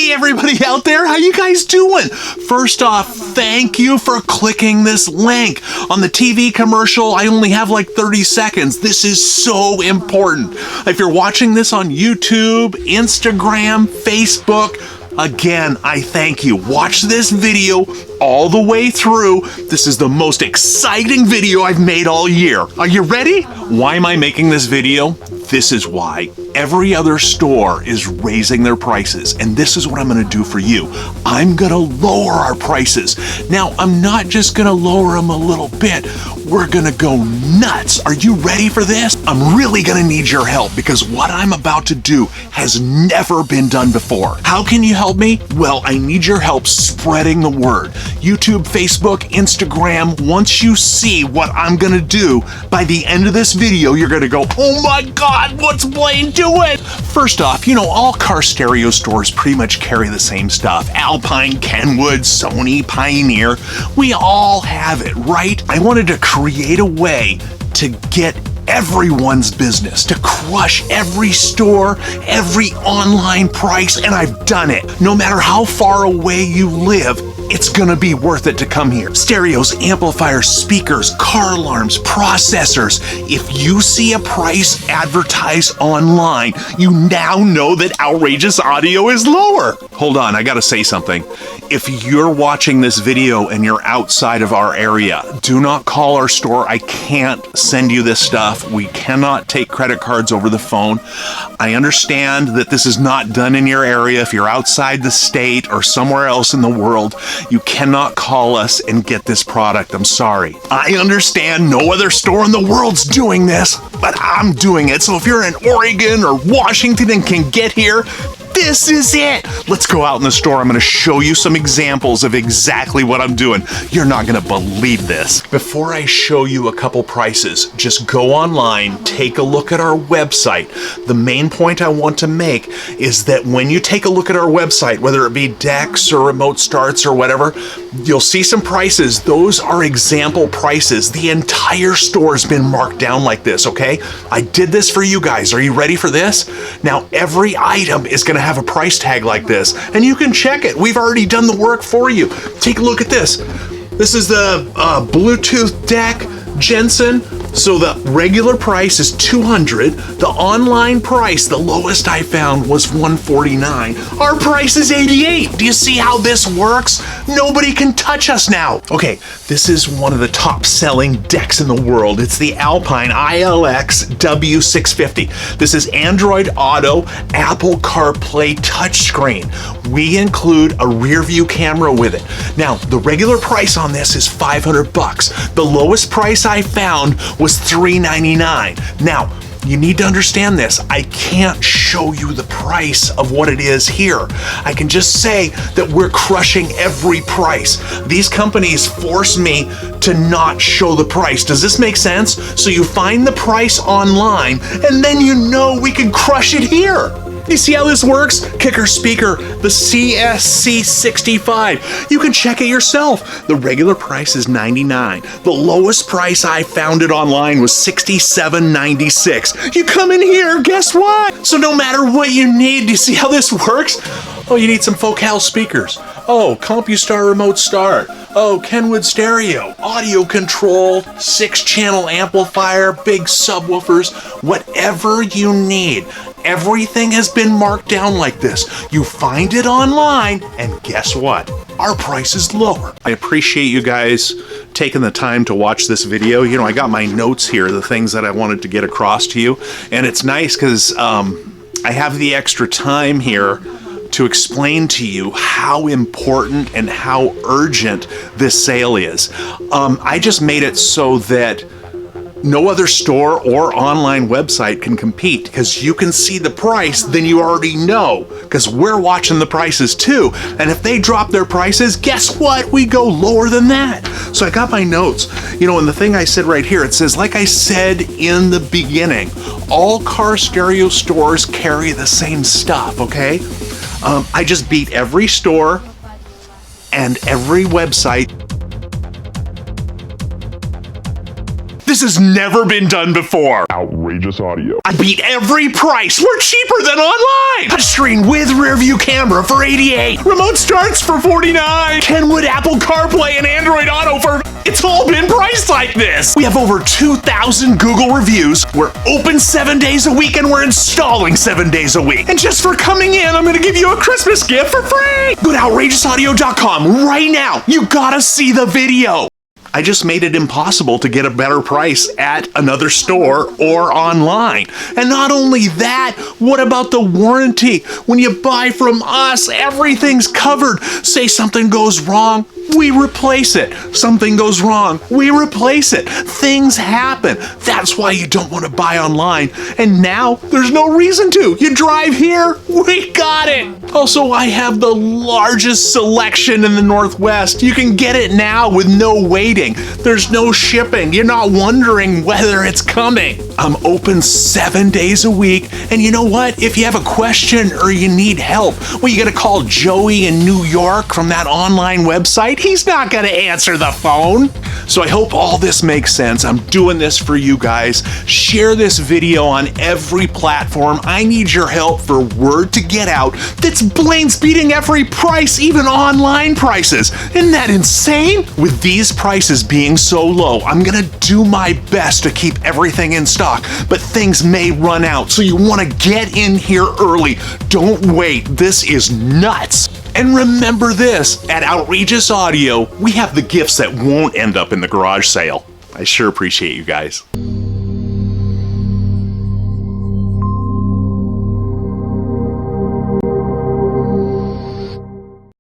Hey everybody out there, how you guys doing? First off, thank you for clicking this link. On the TV commercial, I only have like 30 seconds. This is so important. If you're watching this on YouTube, Instagram, Facebook, again, I thank you. Watch this video all the way through. This is the most exciting video I've made all year. Are you ready? Why am I making this video? This is why. Every other store is raising their prices, and this is what I'm gonna do for you. I'm gonna lower our prices. Now, I'm not just gonna lower them a little bit, we're gonna go nuts. Are you ready for this? I'm really gonna need your help because what I'm about to do has never been done before. How can you help me? Well, I need your help spreading the word. YouTube, Facebook, Instagram, once you see what I'm gonna do, by the end of this video, you're gonna go, oh my God, what's Blane doing? First off, you know, all car stereo stores pretty much carry the same stuff. Alpine, Kenwood, Sony, Pioneer, we all have it, right? I wanted to create a way to get everyone's business, to crush every store, every online price, and I've done it. No matter how far away you live, it's gonna be worth it to come here. Stereos, amplifiers, speakers, car alarms, processors. If you see a price advertised online, you now know that Outrageous Audio is lower. Hold on, I gotta say something. If you're watching this video and you're outside of our area, do not call our store. I can't send you this stuff. We cannot take credit cards over the phone. I understand that this is not done in your area. If you're outside the state or somewhere else in the world, you cannot call us and get this product. I'm sorry. I understand no other store in the world's doing this, but I'm doing it. So if you're in Oregon or Washington and can get here, this is it. Let's go out in the store. I'm going to show you some examples of exactly what I'm doing. You're not going to believe this. Before I show you a couple prices, just go online, take a look at our website. The main point I want to make is that when you take a look at our website, whether it be decks or remote starts or whatever, you'll see some prices. Those are example prices. The entire store has been marked down like this, okay? I did this for you guys. Are you ready for this? Now, every item is going to have a price tag like this, and you can check it. We've already done the work for you. Take a look at this. This is the Bluetooth deck Jensen. So the regular price is $200. The online price, the lowest I found, was $149. Our price is $88. Do you see how this works? Nobody can touch us now. Okay, this is one of the top selling decks in the world. It's the Alpine ILX W650. This is Android Auto, Apple CarPlay touchscreen. We include a rear view camera with it. Now, the regular price on this is $500. The lowest price I found was $399. Now, you need to understand this. I can't show you the price of what it is here. I can just say that we're crushing every price. These companies force me to not show the price. Does this make sense? So you find the price online, and then you know we can crush it here. You see how this works? Kicker speaker, the CSC65. You can check it yourself. The regular price is $99. The lowest price I found it online was $67.96. You come in here, guess what? So no matter what you need, you see how this works? Oh, you need some Focal speakers. Oh, CompuStar remote start. Oh, Kenwood stereo, audio control, 6-channel amplifier, big subwoofers, whatever you need. Everything has been marked down like this. You find it online, and guess what? Our price is lower. I appreciate you guys taking the time to watch this video. You know, I got my notes here, the things that I wanted to get across to you, and it's nice because I have the extra time here to explain to you how important and how urgent this sale is. I just made it so that no other store or online website can compete because you can see the price, then you already know because we're watching the prices too. And if they drop their prices, guess what? We go lower than that. So I got my notes, you know, and the thing I said right here, it says, like I said in the beginning, all car stereo stores carry the same stuff, okay? I just beat every store and every website. This has never been done before. Outrageous audio. I beat every price. We're cheaper than online. Touchscreen with rear view camera for $88. Remote starts for $49. Kenwood Apple CarPlay and Android Auto for... It's all been priced like this. We have over 2,000 Google reviews. We're open 7 days a week and we're installing 7 days a week. And just for coming in, I'm gonna give you a Christmas gift for free. Go to outrageousaudio.com right now. You gotta see the video. I just made it impossible to get a better price at another store or online. And not only that, what about the warranty? When you buy from us, everything's covered. Say something goes wrong, we replace it. Something goes wrong, we replace it. Things happen. That's why you don't want to buy online. And now there's no reason to. You drive here, we got it. Also, I have the largest selection in the Northwest. You can get it now with no waiting. There's no shipping. You're not wondering whether it's coming. I'm open 7 days a week. And you know what? If you have a question or you need help, well, you gotta call Joey in New York from that online website. He's not gonna answer the phone. So I hope all this makes sense. I'm doing this for you guys. Share this video on every platform. I need your help for word to get out. That's Blane's beating every price, even online prices. Isn't that insane? With these prices being so low, I'm gonna do my best to keep everything in stock, but things may run out, so you wanna get in here early. Don't wait, this is nuts. And remember this, at Outrageous Audio, we have the gifts that won't end up in the garage sale. I sure appreciate you guys.